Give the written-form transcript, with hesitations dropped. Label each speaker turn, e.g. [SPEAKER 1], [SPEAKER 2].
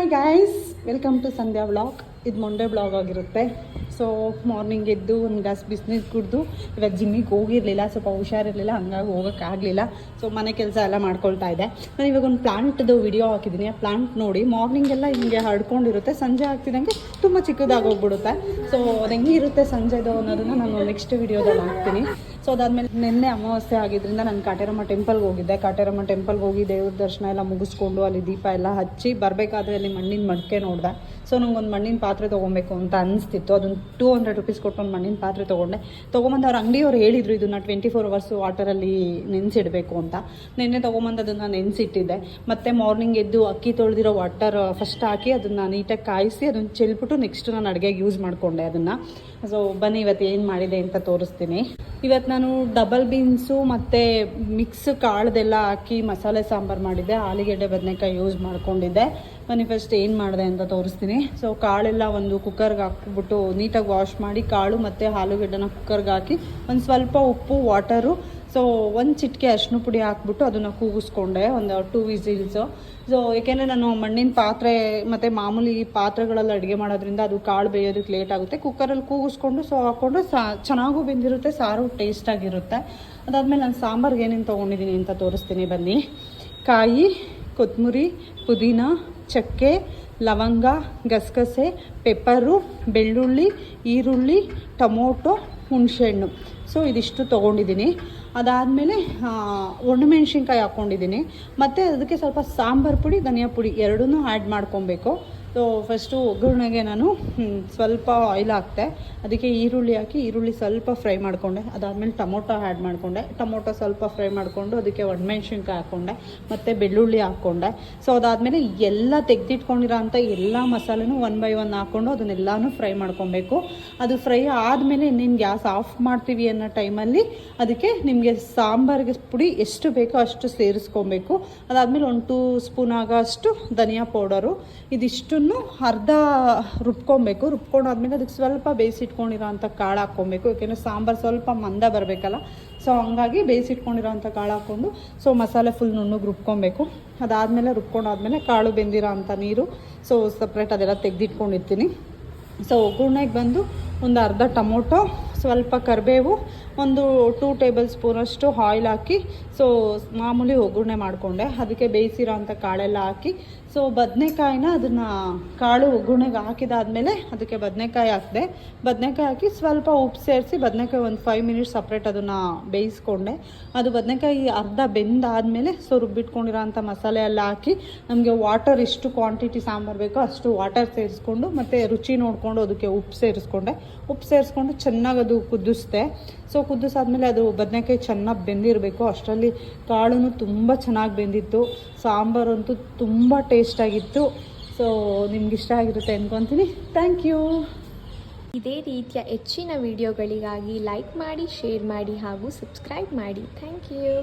[SPEAKER 1] Hi guys, welcome to Sandhya vlog. ಇದು Monday blog ಆಗಿರುತ್ತೆ. So morning ಎದ್ದು ಒಂದು ಗ್ಲಾಸ್ ಬಿಸಿನೀರು ಕುಡಿದು, ಇವಾಗ ಜಿಮ್ಮಿಗೆ ಹೋಗಿರಲಿಲ್ಲ, ಸ್ವಲ್ಪ ಹುಷಾರಿರಲಿಲ್ಲ, ಹಂಗಾಗಿ ಹೋಗೋಕ್ಕಾಗಲಿಲ್ಲ. ಸೊ ಮನೆ ಕೆಲಸ ಎಲ್ಲ ಮಾಡ್ಕೊಳ್ತಾ ಇದ್ದೆ. ನಾನು ಇವಾಗ ಒಂದು ಪ್ಲಾಂಟ್ದು ವಿಡಿಯೋ ಹಾಕಿದ್ದೀನಿ. ಆ ಪ್ಲಾಂಟ್ ನೋಡಿ, ಮಾರ್ನಿಂಗ್ ಎಲ್ಲ ಹಿಂಗೆ ಹರ್ಡ್ಕೊಂಡಿರುತ್ತೆ, ಸಂಜೆ ಆಗ್ತಿದ್ದಂಗೆ ತುಂಬ ಚಿಕ್ಕದಾಗೋಗ್ಬಿಡುತ್ತೆ. ಸೊ ಅದು ಹೆಂಗಿರುತ್ತೆ ಸಂಜೆದು ಅನ್ನೋದನ್ನು ನಾನು ನೆಕ್ಸ್ಟ್ ವಿಡಿಯೋದಲ್ಲಿ ಹಾಕ್ತೀನಿ. ಸೊ ಅದಾದಮೇಲೆ ನಿನ್ನೆ ಅಮಾವಾಸ್ಯೆ ಆಗಿದ್ದರಿಂದ ನಾನು ಕಾಟೇರಮ್ಮ ಟೆಂಪಲ್ಗೆ ಹೋಗಿದ್ದೆ. ಕಾಟೇರಮ್ಮ ಟೆಂಪಲ್ಗೆ ಹೋಗಿ ದೇವ್ರ ದರ್ಶನ ಎಲ್ಲ ಮುಗಿಸ್ಕೊಂಡು ಅಲ್ಲಿ ದೀಪ ಎಲ್ಲ ಹಚ್ಚಿ ಬರಬೇಕಾದ್ರೆ ಅಲ್ಲಿ ಮಣ್ಣಿನ ಮಡಿಕೆ ನೋಡಿದೆ. ಸೊ ನಂಗೊಂದು ಮಣ್ಣಿನ ಪಾತ್ರೆ ತೊಗೊಬೇಕು ಅಂತ ಅನಿಸ್ತಿತ್ತು. ಅದೊಂದು 200 ರೂಪೀಸ್ ಕೊಟ್ಟು ಒಂದು ಮಣ್ಣಿನ ಪಾತ್ರೆ ತೊಗೊಂಬಂದು ಅವ್ರ ಅಂಗಡಿಯವ್ರು ಹೇಳಿದರು ಇದನ್ನು 24 hours ವಾಟರಲ್ಲಿ ನೆನೆಸಿಡಬೇಕು ಅಂತ. ನಿನ್ನೆ ತೊಗೊಂಬಂದು ಅದನ್ನು ನೆನೆಸಿಟ್ಟಿದ್ದೆ. ಮತ್ತು ಮಾರ್ನಿಂಗ್ ಎದ್ದು ಅಕ್ಕಿ ತೊಳೆದಿರೋ ವಾಟರ್ ಫಸ್ಟ್ ಹಾಕಿ ಅದನ್ನು ನೀಟಾಗಿ ಕಾಯಿಸಿ ಅದನ್ನು ಚೆಲ್ಬಿಟ್ಟು ನೆಕ್ಸ್ಟ್ ನಾನು ಅಡುಗೆಗೆ ಯೂಸ್ ಮಾಡಿಕೊಂಡೆ ಅದನ್ನು. ಸೊ ಬನ್ನಿ ಇವತ್ತು ಏನು ಮಾಡಿದೆ ಅಂತ ತೋರಿಸ್ತೀನಿ. ಇವತ್ತು ನಾನು ಡಬಲ್ ಬೀನ್ಸು ಮತ್ತು ಮಿಕ್ಸ್ ಕಾಳ್ದೆಲ್ಲ ಹಾಕಿ ಮಸಾಲೆ ಸಾಂಬಾರು ಮಾಡಿದ್ದೆ. ಆಲೂಗೆಡ್ಡೆ ಬದನೆಕಾಯಿ ಯೂಸ್ ಮಾಡ್ಕೊಂಡಿದ್ದೆ. ಬನ್ನಿ ಫಸ್ಟ್ ಏನು ಮಾಡಿದೆ ಅಂತ ತೋರಿಸ್ತೀನಿ. ಸೊ ಕಾಳೆಲ್ಲ ಒಂದು ಕುಕ್ಕರ್ಗೆ ಹಾಕ್ಬಿಟ್ಟು ನೀಟಾಗಿ ವಾಶ್ ಮಾಡಿ ಕಾಳು ಮತ್ತು ಆಲೂಗೆಡ್ಡೆನ ಕುಕ್ಕರ್ಗೆ ಹಾಕಿ ಒಂದು ಸ್ವಲ್ಪ ಉಪ್ಪು ವಾಟರು, ಸೊ ಒಂದು ಚಿಟಿಕೆ ಅರಿಶಿನ ಪುಡಿ ಹಾಕ್ಬಿಟ್ಟು ಅದನ್ನು ಕೂಗಿಸ್ಕೊಂಡೆ ಒಂದು 2 ವಿಸಿಲ್ಸು. ಸೊ ಏಕೆಂದರೆ ನಾನು ಮಣ್ಣಿನ ಪಾತ್ರೆ ಮತ್ತು ಮಾಮೂಲಿ ಪಾತ್ರೆಗಳಲ್ಲಿ ಅಡುಗೆ ಮಾಡೋದ್ರಿಂದ ಅದು ಕಾಳು ಬೇಯೋದಕ್ಕೆ ಲೇಟ್ ಆಗುತ್ತೆ. ಕುಕ್ಕರಲ್ಲಿ ಕೂಗಿಸ್ಕೊಂಡು ಸೊ ಹಾಕ್ಕೊಂಡು ಚೆನ್ನಾಗೂ ಬೆಂದಿರುತ್ತೆ, ಸಾರು ಟೇಸ್ಟಾಗಿರುತ್ತೆ. ಅದಾದಮೇಲೆ ನಾನು ಸಾಂಬಾರ್ಗೆ ಏನೇನು ತೊಗೊಂಡಿದ್ದೀನಿ ಅಂತ ತೋರಿಸ್ತೀನಿ ಬನ್ನಿ. ಕಾಯಿ, ಕೊತ್ತಂಬರಿ, ಪುದೀನ, ಚಕ್ಕೆ, ಲವಂಗ, ಗಸಗಸೆ, ಪೆಪ್ಪರು, ಬೆಳ್ಳುಳ್ಳಿ, ಈರುಳ್ಳಿ, ಟೊಮೊಟೊ, ಹುಣಸೆಹಣ್ಣು. ಸೊ ಇದಿಷ್ಟು ತೊಗೊಂಡಿದ್ದೀನಿ. ಅದಾದಮೇಲೆ ಒಣಮೆಣ್ಸಿನ್ಕಾಯಿ ಹಾಕ್ಕೊಂಡಿದ್ದೀನಿ. ಮತ್ತು ಅದಕ್ಕೆ ಸ್ವಲ್ಪ ಸಾಂಬಾರು ಪುಡಿ, ಧನಿಯಾ ಪುಡಿ ಎರಡನ್ನೂ ಆ್ಯಡ್ ಮಾಡ್ಕೊಬೇಕು. ಸೊ ಫಸ್ಟು ಒಗ್ಗರಣೆಗೆ ನಾನು ಸ್ವಲ್ಪ ಆಯಿಲ್ ಹಾಕ್ತೆ. ಅದಕ್ಕೆ ಈರುಳ್ಳಿ ಹಾಕಿ ಈರುಳ್ಳಿ ಸ್ವಲ್ಪ ಫ್ರೈ ಮಾಡಿಕೊಂಡೆ. ಅದಾದಮೇಲೆ ಟೊಮೊಟೊ ಆ್ಯಡ್ ಮಾಡಿಕೊಂಡೆ. ಟೊಮೊಟೊ ಸ್ವಲ್ಪ ಫ್ರೈ ಮಾಡಿಕೊಂಡು ಅದಕ್ಕೆ ಒಣಮೆಣ್ಸಿನ್ಕಾಯಿ ಹಾಕ್ಕೊಂಡೆ ಮತ್ತು ಬೆಳ್ಳುಳ್ಳಿ ಹಾಕ್ಕೊಂಡೆ. ಸೊ ಅದಾದಮೇಲೆ ಎಲ್ಲ ತೆಗೆದಿಟ್ಕೊಂಡಿರೋ ಅಂಥ ಎಲ್ಲ ಮಸಾಲೆನೂ 1 by 1 ಹಾಕ್ಕೊಂಡು ಅದನ್ನೆಲ್ಲನೂ ಫ್ರೈ ಮಾಡ್ಕೊಬೇಕು. ಅದು ಫ್ರೈ ಆದಮೇಲೆ ಇನ್ನೇನು ಗ್ಯಾಸ್ ಆಫ್ ಮಾಡ್ತೀವಿ ಅನ್ನೋ ಟೈಮಲ್ಲಿ ಅದಕ್ಕೆ ನಿಮಗೆ ಸಾಂಬಾರಿಗೆ ಪುಡಿ ಎಷ್ಟು ಬೇಕೋ ಅಷ್ಟು ಸೇರಿಸ್ಕೊಬೇಕು. ಅದಾದಮೇಲೆ 1 2 ಸ್ಪೂನ್ ಆಗೋಷ್ಟು ಧನಿಯಾ ಪೌಡರು, ಇದಿಷ್ಟು ಅರ್ಧ ರುಬ್ಕೊಬೇಕು. ರುಬ್ಕೊಂಡಾದ್ಮೇಲೆ ಅದಕ್ಕೆ ಸ್ವಲ್ಪ ಬೇಯಿಸಿಟ್ಕೊಂಡಿರೋ ಅಂಥ ಕಾಳು ಹಾಕ್ಕೊಬೇಕು. ಯಾಕೆಂದರೆ ಸಾಂಬಾರು ಸ್ವಲ್ಪ ಮಂದ ಬರಬೇಕಲ್ಲ. ಸೊ ಹಂಗಾಗಿ ಬೇಯಿಸಿಟ್ಕೊಂಡಿರೋ ಅಂಥ ಕಾಳು ಹಾಕ್ಕೊಂಡು ಸೊ ಮಸಾಲೆ ಫುಲ್ ನುಣ್ಣಗೆ ರುಬ್ಕೊಬೇಕು. ಅದಾದಮೇಲೆ ರುಬ್ಕೊಂಡಾದ್ಮೇಲೆ ಕಾಳು ಬೆಂದಿರೋ ಅಂಥ ನೀರು ಸೊ ಸಪ್ರೇಟ್ ಅದೆಲ್ಲ ತೆಗೆದಿಟ್ಕೊಂಡಿರ್ತೀನಿ. ಸೊ ಒಗ್ಗರಣೆಗೆ ಬಂದು ಒಂದು ಅರ್ಧ ಟೊಮೊಟೊ, ಸ್ವಲ್ಪ ಕರಿಬೇವು, ಒಂದು 2 ಟೇಬಲ್ ಸ್ಪೂನಷ್ಟು ಆಯಿಲ್ ಹಾಕಿ ಸೊ ಮಾಮೂಲಿ ಒಗ್ಗರಣೆ ಮಾಡಿಕೊಂಡೆ. ಅದಕ್ಕೆ ಬೇಯಿಸಿರೋ ಅಂಥ ಕಾಳೆಲ್ಲ ಹಾಕಿ ಸೊ ಬದನೆಕಾಯಿನ ಅದನ್ನು ಕಾಳು ಒಗ್ಗರಣೆಗೆ ಹಾಕಿದಾದಮೇಲೆ ಅದಕ್ಕೆ ಬದನೆಕಾಯಿ ಹಾಕಿದೆ. ಬದನೆಕಾಯಿ ಹಾಕಿ ಸ್ವಲ್ಪ ಉಪ್ಪು ಸೇರಿಸಿ ಬದನೆಕಾಯಿ ಒಂದು 5 ಮಿನಿಟ್ಸ್ ಸಪ್ರೇಟ್ ಅದನ್ನು ಬೇಯಿಸ್ಕೊಂಡೆ. ಅದು ಬದನೆಕಾಯಿ ಅರ್ಧ ಬೆಂದಾದಮೇಲೆ ಸೊ ರುಬ್ಬಿಟ್ಕೊಂಡಿರೋ ಅಂಥ ಮಸಾಲೆ ಎಲ್ಲ ಹಾಕಿ ನಮಗೆ ವಾಟರ್ ಎಷ್ಟು ಕ್ವಾಂಟಿಟಿ ಸಾಂಬಾರು ಬೇಕೋ ಅಷ್ಟು ವಾಟರ್ ಸೇರಿಸ್ಕೊಂಡು ಮತ್ತು ರುಚಿ ನೋಡಿಕೊಂಡು ಅದಕ್ಕೆ ಉಪ್ಪು ಸೇರಿಸ್ಕೊಂಡೆ. ಉಪ್ಪು ಸೇರಿಸ್ಕೊಂಡು ಚೆನ್ನಾಗಿ ಅದು ಕುದಿಸ್ದೆ. ಸೊ ಕುದಿಸಾದ್ಮೇಲೆ ಅದು ಬದನೆಕಾಯಿ ಚೆನ್ನಾಗಿ ಬೆಂದಿರಬೇಕು. ಅಷ್ಟರಲ್ಲಿ ಕಾಳು ತುಂಬ ಚೆನ್ನಾಗಿ ಬೆಂದಿತ್ತು. ಸಾಂಬಾರಂತೂ ತುಂಬ ಟೇಸ್ಟಾಗಿತ್ತು. ಸೊ ನಿಮ್ಗೆ ಇಷ್ಟ ಆಗಿರುತ್ತೆ ಅಂದ್ಕೊತೀನಿ. Thank you.
[SPEAKER 2] ಇದೇ ರೀತಿಯ ಹೆಚ್ಚಿನ ವಿಡಿಯೋಗಳಿಗಾಗಿ ಲೈಕ್ ಮಾಡಿ, ಶೇರ್ ಮಾಡಿ ಹಾಗೂ ಸಬ್ಸ್ಕ್ರೈಬ್ ಮಾಡಿ. Thank you.